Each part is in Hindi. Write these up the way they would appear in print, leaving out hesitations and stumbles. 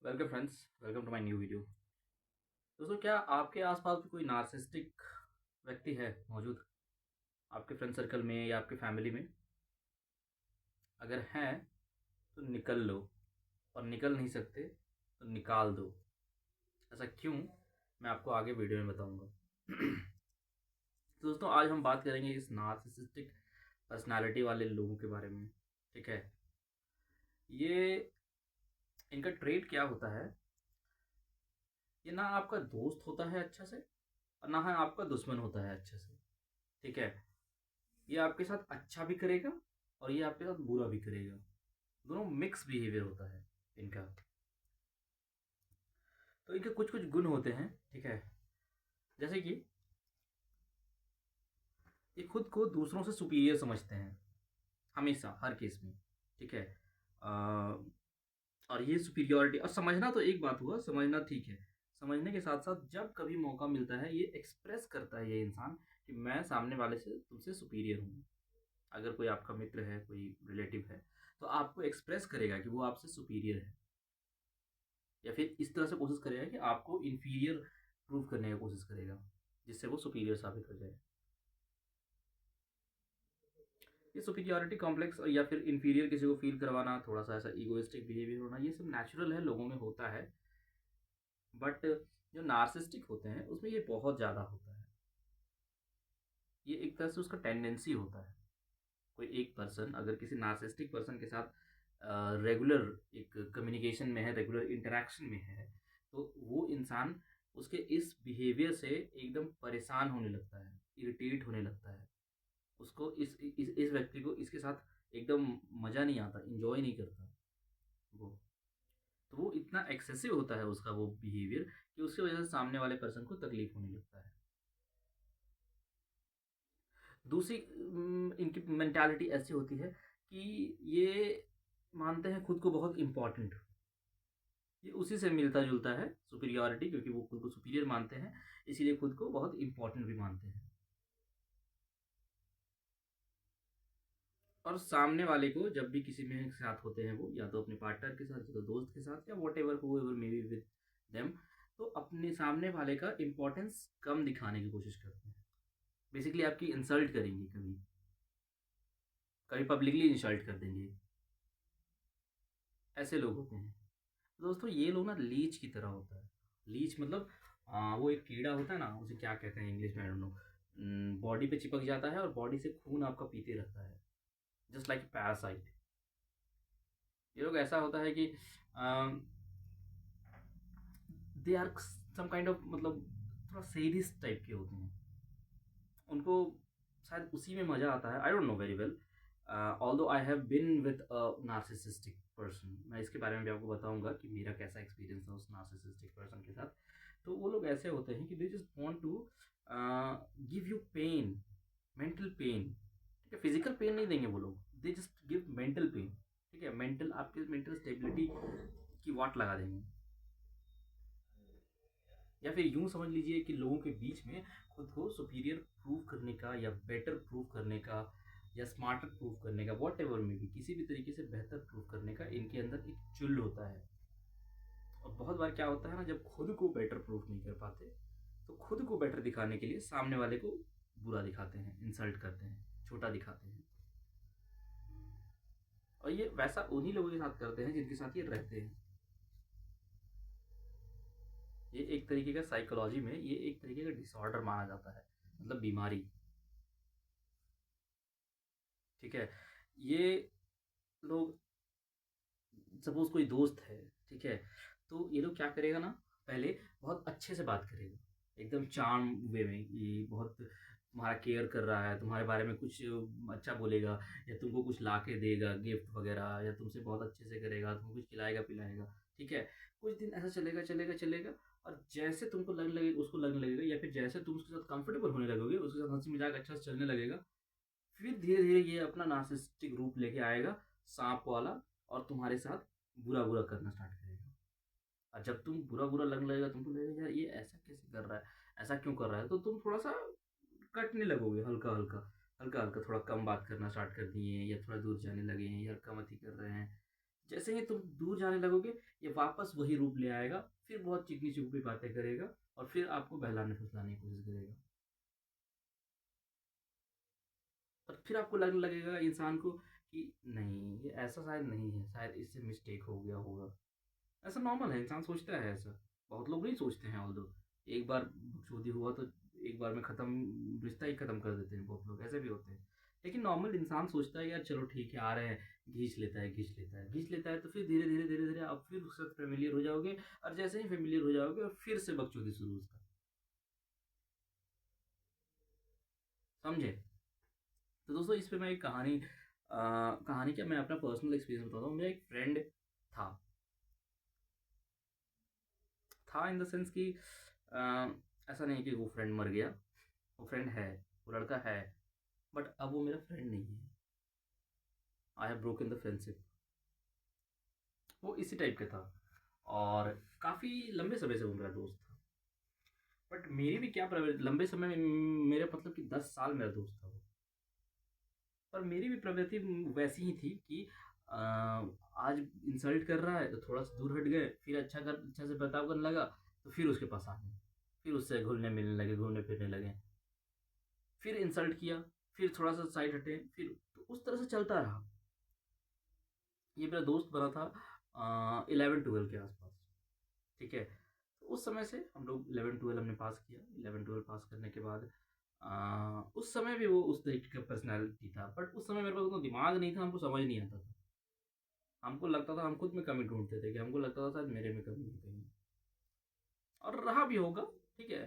Welcome friends, welcome to my new video. दोस्तों, क्या आपके आसपास भी कोई नार्सिसिस्टिक व्यक्ति है मौजूद आपके फ्रेंड सर्कल में या आपकी फैमिली में? अगर हैं तो निकल लो, और निकल नहीं सकते तो निकाल दो। ऐसा क्यों, मैं आपको आगे वीडियो में बताऊंगा। तो दोस्तों, आज हम बात करेंगे इस नार्सिसिस्टिक पर्सनालिटी वाले लोगों के बारे में। ठीक है, ये इनका ट्रेट क्या होता है? ये ना आपका दोस्त होता है अच्छा से, और ना है आपका दुश्मन होता है अच्छे से। ठीक है, ये आपके साथ अच्छा भी करेगा और ये आपके साथ बुरा भी करेगा। दोनों मिक्स बिहेवियर होता है इनका। तो इनके कुछ कुछ गुण होते हैं। ठीक है, जैसे कि ये खुद को दूसरों से सुपीरियर समझते हैं, हमेशा हर केस में। ठीक है, और ये सुपीरियॉरिटी और समझना तो एक बात हुआ, समझना ठीक है। समझने के साथ साथ जब कभी मौका मिलता है ये एक्सप्रेस करता है ये इंसान कि मैं सामने वाले से तुमसे सुपीरियर हूँ। अगर कोई आपका मित्र है, कोई रिलेटिव है, तो आपको एक्सप्रेस करेगा कि वो आपसे सुपीरियर है, या फिर इस तरह से कोशिश करेगा कि आपको इन्फीरियर प्रूव करने की कोशिश करेगा, जिससे वो सुपीरियर साबित हो जाए। ये सुपीरियरिटी कॉम्प्लेक्स या फिर इन्फीरियर किसी को फील करवाना, थोड़ा सा ऐसा ईगोइस्टिक बिहेवियर होना, ये सब नेचुरल है, लोगों में होता है। बट जो नार्सिस्टिक होते हैं उसमें ये बहुत ज़्यादा होता है। ये एक तरह से उसका टेंडेंसी होता है। कोई एक पर्सन अगर किसी नार्सिस्टिक पर्सन के साथ रेगुलर एक कम्युनिकेशन में है, रेगुलर इंटरेक्शन में है, तो वो इंसान उसके इस बिहेवियर से एकदम परेशान होने लगता है, इरिटेट होने लगता है। उसको इस व्यक्ति को इसके साथ एकदम मज़ा नहीं आता, इंजॉय नहीं करता वो। तो वो इतना एक्सेसिव होता है उसका वो बिहेवियर कि उसकी वजह से सामने वाले पर्सन को तकलीफ होने लगता है। दूसरी इनकी मेंटालिटी ऐसी होती है कि ये मानते हैं खुद को बहुत इम्पोर्टेंट। ये उसी से मिलता जुलता है सुपीरियॉरिटी, क्योंकि वो खुद को सुपीरियर मानते हैं, इसीलिए खुद को बहुत इम्पोर्टेंट भी मानते हैं। और सामने वाले को जब भी किसी में साथ होते हैं, वो या तो अपने पार्टनर के साथ, या तो दोस्त के साथ, या whatever however may be with them, तो अपने सामने वाले का इम्पोर्टेंस कम दिखाने की कोशिश करते हैं। बेसिकली आपकी इंसल्ट करेंगे, कभी कभी पब्लिकली इंसल्ट कर देंगे। ऐसे लोग होते हैं। तो दोस्तों, ये लोग ना लीच की तरह होता है। लीच मतलब वो एक कीड़ा होता है ना, उसे क्या कहते हैं इंग्लिश में, आई डोंट नो। बॉडी पे चिपक जाता है और बॉडी से खून आपका पीते रहता है, जस्ट लाइक पैरासाइट। ये लोग ऐसा होता है कि they are some kind of, मतलब थोड़ा सेडिस्ट टाइप के होते हैं। उनको शायद उसी में मजा आता है, I don't know very well. Although I have been with a narcissistic person, मैं इसके बारे में भी आपको बताऊंगा कि मेरा कैसा एक्सपीरियंस है उस नार्सिसिस्टिक पर्सन के साथ। तो वो लोग ऐसे होते हैं कि they just want to give you pain, mental pain. ठीक है, फिजिकल पेन नहीं देंगे वो लोग, they just give mental pain. ठीक है, मेंटल, आपके मेंटल स्टेबिलिटी की वाट लगा देंगे। या फिर यूं समझ लीजिए कि लोगों के बीच में खुद को सुपीरियर प्रूव करने का, या बेटर प्रूव करने का, या स्मार्टर प्रूव करने का, वॉट एवर में भी किसी भी तरीके से बेहतर प्रूव करने का इनके अंदर एक चुल होता है। और बहुत बार क्या होता है ना, जब खुद को बेटर प्रूफ नहीं कर पाते, तो खुद को बेटर दिखाने के लिए सामने वाले को बुरा दिखाते हैं, इंसल्ट करते हैं, छोटा दिखाते हैं। और ये वैसा उन्हीं लोगों के साथ करते हैं जिनके साथ ये रहते हैं। ये एक तरीके का, साइकोलॉजी में ये एक तरीके का डिसऑर्डर माना जाता है, मतलब बीमारी। ठीक है, ये लोग, सपोज कोई दोस्त है, ठीक है, तो ये लोग क्या करेगा ना, पहले बहुत अच्छे से बात करेगा, एकदम चार्म वे में, ये बहुत तुम्हारा केयर कर रहा है, तुम्हारे बारे में कुछ अच्छा बोलेगा, या तुमको कुछ ला के देगा गिफ्ट वगैरह, या तुमसे बहुत अच्छे से करेगा, तुमको कुछ खिलाएगा पिलाएगा। ठीक है, कुछ दिन ऐसा चलेगा चलेगा चलेगा, और जैसे तुमको लगने लगेगा, उसको लगने लगेगा, या फिर जैसे तुम उसके साथ कंफर्टेबल होने लगोगे, उसके साथ हंसी मजाक अच्छा से चलने लगेगा, फिर धीरे धीरे ये अपना नार्सिसिस्टिक रूप लेके आएगा, सांप वाला, और तुम्हारे साथ बुरा बुरा करना स्टार्ट करेगा। और जब तुम बुरा बुरा लगने लगेगा, तुमको लगेगा यार ये ऐसा कैसे कर रहा है, ऐसा क्यों कर रहा है, तो तुम थोड़ा सा कटने लगोगे, हल्का हल्का, हल्का हल्का थोड़ा कम बात करना स्टार्ट कर दिए, या थोड़ा दूर जाने लगे हैं, या हल्का मत ही कर रहे हैं। जैसे ही तुम दूर जाने लगोगे, ये वापस वही रूप ले आएगा, फिर बहुत चिकनी चुपड़ी बातें करेगा और फिर आपको बहलाने फुसलाने की कोशिश करेगा। और फिर आपको लगने लगेगा इंसान को कि नहीं, ये ऐसा शायद नहीं है, शायद इससे मिस्टेक हो गया होगा। ऐसा नॉर्मल है, इंसान सोचता है ऐसा। बहुत लोग नहीं सोचते हैं, ऑल्दो एक बार बकचोदी हुआ तो एक बार में ख़त्म, रिश्ता ही ख़त्म कर देते हैं, बहुत लोग ऐसे भी होते हैं। लेकिन नॉर्मल इंसान सोचता है यार चलो ठीक है, आ रहे हैं, घींच लेता है, घींच लेता है, घींच लेता है, तो फिर धीरे धीरे धीरे धीरे आप फिर उसके साथ फेमिलियर हो जाओगे। और जैसे ही फेमिलियर हो जाओगे और फिर से बकचोदी शुरू उसका। समझे? तो दोस्तों इस पे मैं एक कहानी क्या, मैं अपना पर्सनल एक्सपीरियंस बताता हूँ। मेरा एक फ्रेंड था था इन द सेंस कि ऐसा नहीं कि वो फ्रेंड मर गया, वो फ्रेंड है, वो लड़का है, बट अब वो मेरा फ्रेंड नहीं है। I have broken the friendship. वो इसी टाइप का था और काफ़ी लंबे समय से वो मेरा दोस्त था। बट मेरी भी क्या लंबे समय में, मेरे मतलब कि 10 साल मेरा दोस्त था वो। पर मेरी भी प्रवृत्ति वैसी ही थी कि आज इंसल्ट कर रहा है तो थोड़ा सा दूर हट गए, फिर अच्छा से बर्ताव करने लगा तो फिर उसके पास आ गए, फिर उससे घुलने मिलने लगे, घूमने फिरने लगे, फिर इंसल्ट किया, फिर थोड़ा सा साइड हटे, फिर तो उस तरह से चलता रहा। ये मेरा दोस्त बना था 11-12 के आसपास। ठीक है, तो उस समय से हम लोग 11-12 हमने पास किया। 11-12 पास करने के बाद उस समय भी वो उस तरीके का पर्सनैलिटी था, बट उस समय मेरे पास उतना दिमाग नहीं था, हमको समझ नहीं आता था। हमको लगता था, हम खुद में कमी ढूंढते थे कि हमको लगता था शायद मेरे में कमी है कहीं, और रहा भी होगा। ठीक है,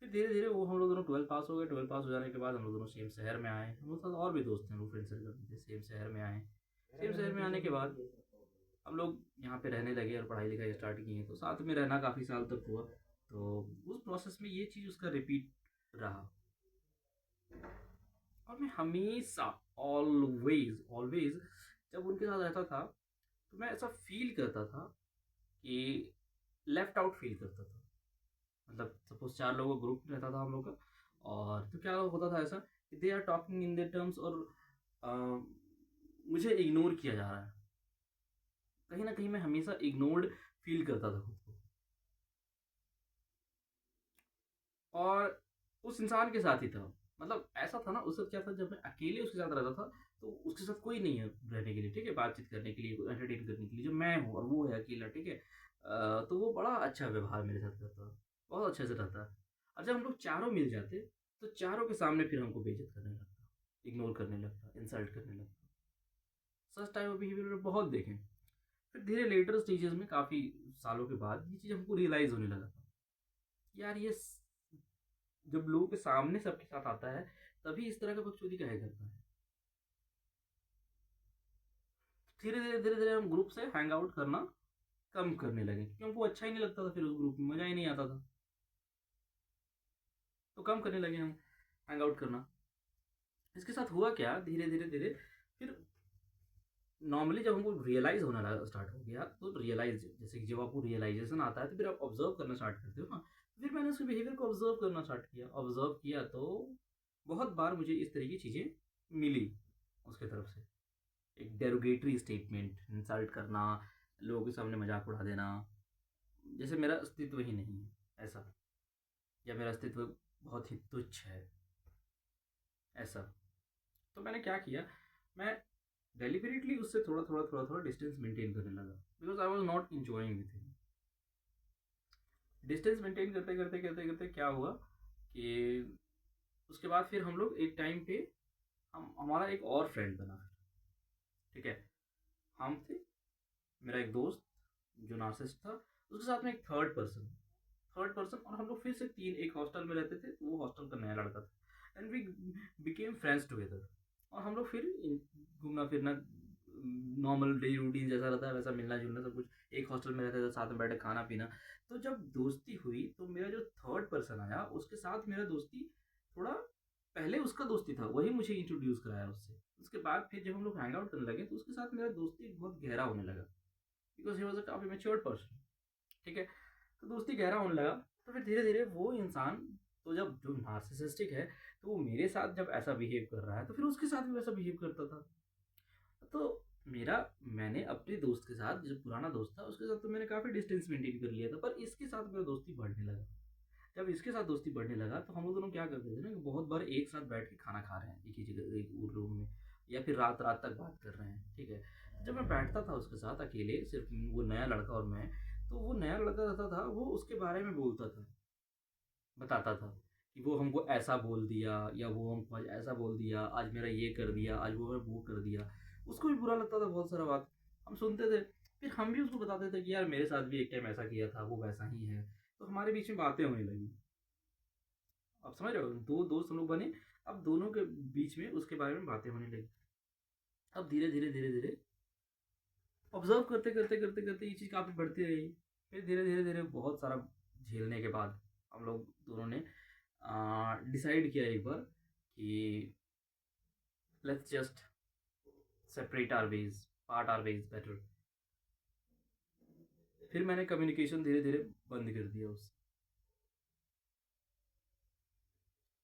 फिर धीरे धीरे वो हम लोग दोनों 12 पास हो गए। 12 पास हो जाने के बाद हम लोग दोनों सेम शहर में आए। हम लोग साथ और भी दोस्त हैं, वो फ्रेंड सर्कल में थे, सेम शहर में आए। सेम शहर में आने के बाद हम लोग यहाँ पे रहने लगे और पढ़ाई लिखाई स्टार्ट की, तो साथ में रहना काफ़ी साल तक हुआ। तो उस प्रोसेस में ये चीज़ उसका रिपीट रहा। और मैं हमेशा, ऑलवेज ऑलवेज जब उनके साथ रहता था तो मैं ऐसा फील करता था कि लेफ्ट आउट फील करता था। मतलब सपोज 4 लोगों का ग्रुप रहता था हम लोग का, और तो क्या होता था ऐसा कि they are talking in their terms, और अ, मुझे इग्नोर किया जा रहा है। कहीं ना कहीं मैं हमेशा इग्नोर्ड फील करता था खुद को। और उस इंसान के साथ ही था। मतलब ऐसा था ना, उसके साथ क्या था, जब मैं अकेले उसके साथ रहता था तो उसके साथ कोई नहीं है रहने के लिए, ठीक है, बातचीत करने के लिए, एंटरटेन करने के लिए, जो मैं हूँ और वो है अकेला, ठीक है। तो वो बड़ा अच्छा व्यवहार मेरे साथ करता, बहुत अच्छे से रहता है। और जब हम लोग चारों मिल जाते तो चारों के सामने फिर हमको बेइज्जत करने लगता, इग्नोर करने लगता, इंसल्ट करने लगता। सच टाइप ऑफ बिहेवियर बहुत देखे। फिर धीरे लेटर स्टेजेस में, काफ़ी सालों के बाद, ये चीज़ हमको रियलाइज़ होने लगा था। यार ये जब लोगों के सामने सबके साथ आता है तभी इस तरह का बकचोदी काहे करता है। धीरे धीरे हम ग्रुप से हैंग आउट करना कम करने लगे, क्योंकि हमको अच्छा ही नहीं लगता था, फिर उस ग्रुप में मज़ा ही नहीं आता था। तो कम करने लगे हम हैंग आउट करना। इसके साथ हुआ क्या, धीरे धीरे धीरे फिर नॉर्मली जब हमको रियलाइज होना स्टार्ट हो गया, तो रियलाइज, जैसे कि जब आपको रियलाइजेशन आता है तो फिर आप ऑब्जर्व करना स्टार्ट करते हो ना। तो फिर मैंने उसके बिहेवियर को ऑब्जर्व करना स्टार्ट किया, ऑब्जर्व किया तो बहुत बार मुझे इस तरह की चीज़ें मिली उसके तरफ से। एक डेरोगेटरी स्टेटमेंट, इंसल्ट करना, लोगों के सामने मजाक उड़ा देना, जैसे मेरा अस्तित्व ही नहीं है ऐसा, या मेरा अस्तित्व बहुत ही तुच्छ है ऐसा। तो मैंने क्या किया, मैं डेलिबरेटली उससे थोड़ा डिस्टेंस मेंटेन करने लगा, because I was not enjoying with him. Distance maintain करते करते करते करते क्या हुआ कि उसके बाद फिर हम लोग एक टाइम पे, हमारा एक और फ्रेंड बना। ठीक है, हम थे, मेरा एक दोस्त जो नार्सिसिस्ट था, उसके साथ में एक थर्ड पर्सन, और हम लोग फिर से तीन एक हॉस्टल में रहते थे, तो वो हॉस्टल का नया लड़का था, and we became friends together. और हम लोग फिर घूमना फिरना, नॉर्मल डे रूटीन जैसा रहता है वैसा, मिलना जुलना सब कुछ, एक हॉस्टल में रहते थे, साथ में बैठे खाना पीना। तो जब दोस्ती हुई तो मेरा जो थर्ड पर्सन आया उसके साथ मेरा दोस्ती थोड़ा, पहले उसका दोस्ती था, वही मुझे इंट्रोड्यूस कराया उससे। उसके बाद फिर जब हम लोग हैंग आउट करने लगे तो उसके साथ मेरा दोस्ती बहुत गहरा होने लगा, बिकॉज ही वॉज अ काफ़ी मेच्योर्ड पर्सन। ठीक है, तो दोस्ती गहरा होने लगा। तो फिर धीरे धीरे वो इंसान, तो जब जो नार्सिसिस्टिक है, तो वो मेरे साथ जब ऐसा बिहेव कर रहा है तो फिर उसके साथ भी वैसा बिहेव करता था। तो मेरा मैंने अपने दोस्त के साथ, जो पुराना दोस्त था उसके साथ तो मैंने काफ़ी डिस्टेंस मेंटेन कर लिया था, पर इसके साथ मेरा दोस्ती बढ़ने लगा। जब इसके साथ दोस्ती बढ़ने लगा तो हम लोग दोनों क्या करते थे ना कि बहुत बार एक साथ बैठ के खाना खा रहे हैं एक ही जगह, एक रूम में, या फिर रात रात तक बात कर रहे हैं, ठीक है। जब मैं बैठता था उसके साथ अकेले, सिर्फ वो नया लड़का और मैं, तो वो नया लड़का रहता था, वो उसके बारे में बोलता था, बताता था कि वो हमको ऐसा बोल दिया, या वो हमको आज ऐसा बोल दिया, आज मेरा ये कर दिया, आज वो कर दिया। उसको भी बुरा लगता था बहुत सारा बात, हम सुनते थे। फिर हम भी उसको बताते थे कि यार मेरे साथ भी एक टाइम ऐसा किया था, वो वैसा ही है। तो हमारे बीच में बातें होने लगी। आप समझ रहे हो, दो दोस्त हम लोग बने, अब दोनों के बीच में उसके बारे में बातें होने लगी। अब धीरे धीरे धीरे धीरे ऑब्जर्व करते करते करते करते ये चीज़ काफ़ी बढ़ती रही। फिर धीरे धीरे धीरे बहुत सारा झेलने के बाद हम लोग दोनों ने डिसाइड किया एक बार कि let's just separate our ways, part our ways better. फिर मैंने कम्युनिकेशन धीरे धीरे बंद कर दिया उससे,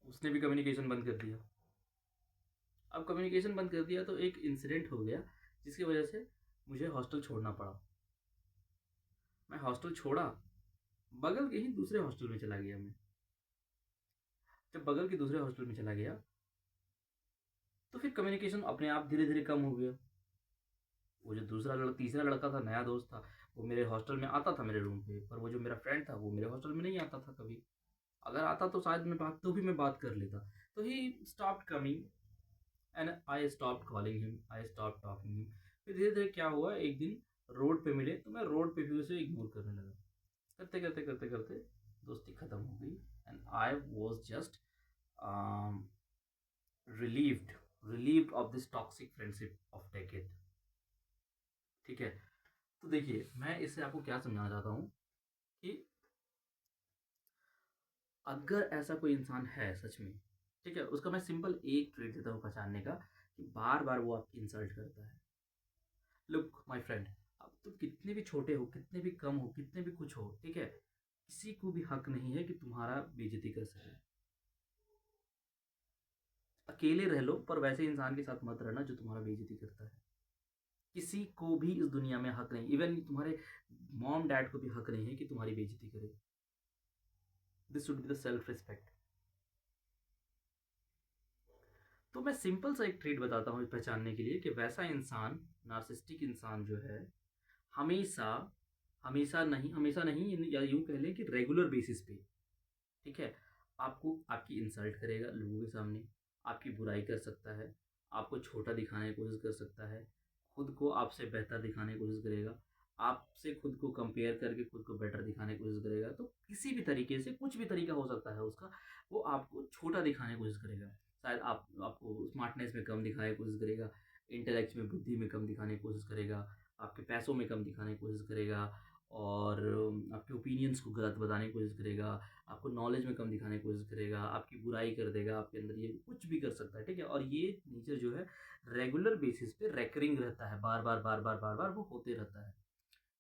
उसने भी कम्युनिकेशन बंद कर दिया। अब कम्युनिकेशन बंद कर दिया तो एक इंसिडेंट हो गया जिसकी वजह से मुझे हॉस्टल छोड़ना पड़ा। मैं हॉस्टल छोड़ा, बगल के ही दूसरे हॉस्टल में चला गया मैं। जब बगल के दूसरे हॉस्टल में चला गया तो फिर कम्युनिकेशन अपने आप धीरे धीरे कम हो गया। वो जो तीसरा लड़का था, नया दोस्त था, वो मेरे हॉस्टल में आता था मेरे रूम पे, पर वो जो मेरा फ्रेंड था वो मेरे हॉस्टल में नहीं आता था कभी। अगर आता तो शायद मैं बात कर लेता। तो he stopped coming and I stopped calling him, I stopped talking him. फिर धीरे धीरे क्या हुआ, एक दिन रोड पे मिले तो मैं रोड पे भी उसे इग्नोर करने लगा। करते करते करते करते दोस्ती खत्म हो गई, and I was just relieved relieved of this toxic friendship of decade। ठीक है। तो देखिए, मैं इससे आपको क्या समझाना चाहता हूँ कि अगर ऐसा कोई इंसान है सच में, ठीक है, उसका मैं सिंपल एक ट्रिक देता हूँ पहचानने का, कि बार बार वो आपकी इंसल्ट करता है। लुक माय फ्रेंड, अब तुम कितने भी छोटे हो, कितने भी कम हो, कितने भी कुछ हो, ठीक है, किसी को भी हक नहीं है कि तुम्हारा बेइज्जती कर सके। अकेले रह लो, पर वैसे इंसान के साथ मत रहना जो तुम्हारा बेइज्जती करता है। किसी को भी इस दुनिया में हक नहीं, इवन तुम्हारे मॉम डैड को भी हक नहीं है कि तुम्हारी बेइज्जती करे। This should be the self respect. तो मैं सिंपल सा एक ट्रेड बताता हूँ पहचानने के लिए, कि वैसा इंसान, नार्सिस्टिक इंसान जो है, हमेशा हमेशा नहीं, या यूं कह लें कि रेगुलर बेसिस पे, ठीक है, आपको आपकी इंसल्ट करेगा लोगों के सामने, आपकी बुराई कर सकता है, आपको छोटा दिखाने की कोशिश कर सकता है, खुद को आपसे बेहतर दिखाने की कोशिश करेगा, आपसे खुद को कंपेयर करके खुद को बेटर दिखाने की कोशिश करेगा। तो किसी भी तरीके से, कुछ भी तरीका हो सकता है उसका, वो आपको छोटा दिखाने की कोशिश करेगा। शायद आपको स्मार्टनेस में कम दिखाने की कोशिश करेगा, इंटेलेक्ट में, बुद्धि में कम दिखाने की कोशिश करेगा, आपके पैसों में कम दिखाने की कोशिश करेगा, और आपके ओपिनियंस को गलत बताने की कोशिश करेगा, आपको नॉलेज में कम दिखाने की कोशिश करेगा, आपकी बुराई कर देगा, आपके अंदर ये कुछ भी कर सकता है, ठीक है। और ये नेचर जो है रेगुलर बेसिस पे रेकरिंग रहता है, बार बार बार बार बार बार वो होते रहता है।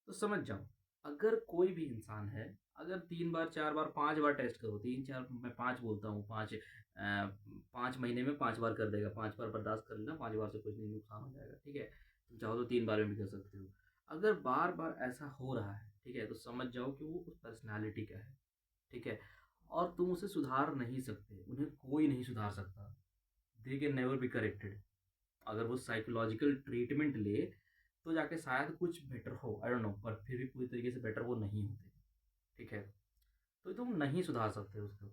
तो समझ जाओ, अगर कोई भी इंसान है, अगर 3 बार 4 बार 5 बार टेस्ट करो, 3 4, मैं 5 बोलता हूँ, 5 महीने में 5 बार कर देगा, 5 बार बर्दाश्त कर लेना, 5 बार से कुछ नहीं नुकसान हो जाएगा, ठीक है। तुम चाहो तो 3 बार में भी कर सकते हो। अगर बार बार ऐसा हो रहा है, ठीक है, तो समझ जाओ कि वो उस पर्सनैलिटी का है, ठीक है। और तुम उसे सुधार नहीं सकते, उन्हें कोई नहीं सुधार सकता। They can never be corrected. अगर वो साइकोलॉजिकल ट्रीटमेंट ले तो जाके शायद कुछ बेटर हो, आई डोंट नो, पर फिर भी पूरी तरीके से बेटर वो नहीं होते, ठीक है। तो तुम नहीं सुधार सकते उसको।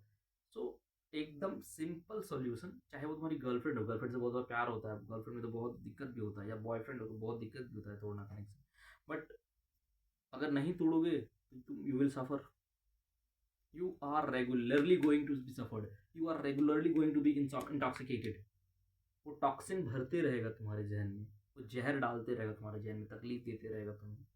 सो एकदम सिंपल सॉल्यूशन, चाहे वो तुम्हारी गर्लफ्रेंड हो, गर्लफ्रेंड से बहुत ज़्यादा प्यार होता है, गर्लफ्रेंड में तो बहुत दिक्कत भी होता है, या बॉयफ्रेंड हो तो बहुत दिक्कत भी होता है तोड़ना कनेक्शन, बट अगर नहीं तोड़ोगे तो तुम you will suffer. You are regularly going to be suffered, you are regularly going to be intoxicated. वो टॉक्सिन भरते रहेगा तुम्हारे जहन में, वो जहर डालते रहेगा तुम्हारे जहन में, तकलीफ देते रहेगा तुम्हें।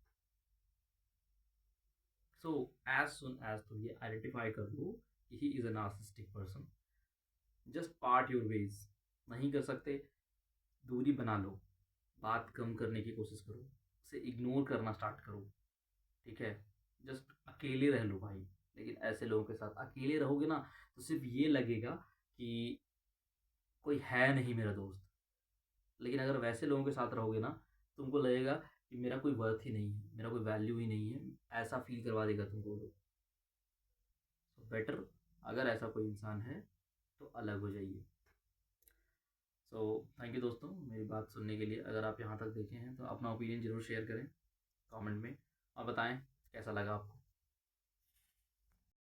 सो एज सुन एज तुम ये आइडेंटिफाई कर लो कि he is a narcissistic person, just part your ways. नहीं कर सकते, दूरी बना लो, बात कम करने की कोशिश करो, उसे इग्नोर करना स्टार्ट करो, ठीक है। जस्ट अकेले रह लो भाई। लेकिन ऐसे लोगों के साथ अकेले रहोगे ना, तो सिर्फ ये लगेगा कि कोई है नहीं मेरा दोस्त। लेकिन अगर वैसे लोगों के साथ रहोगे ना, तुमको लगेगा कि मेरा कोई वर्थ ही नहीं है, मेरा कोई वैल्यू ही नहीं है, ऐसा फील करवा देगा तुमको वो लोग। तो बेटर, अगर ऐसा कोई इंसान है तो अलग हो जाइए। सो थैंक यू दोस्तों मेरी बात सुनने के लिए। अगर आप यहाँ तक देखे हैं तो अपना ओपिनियन ज़रूर शेयर करें कमेंट में, और बताएं कैसा लगा आपको।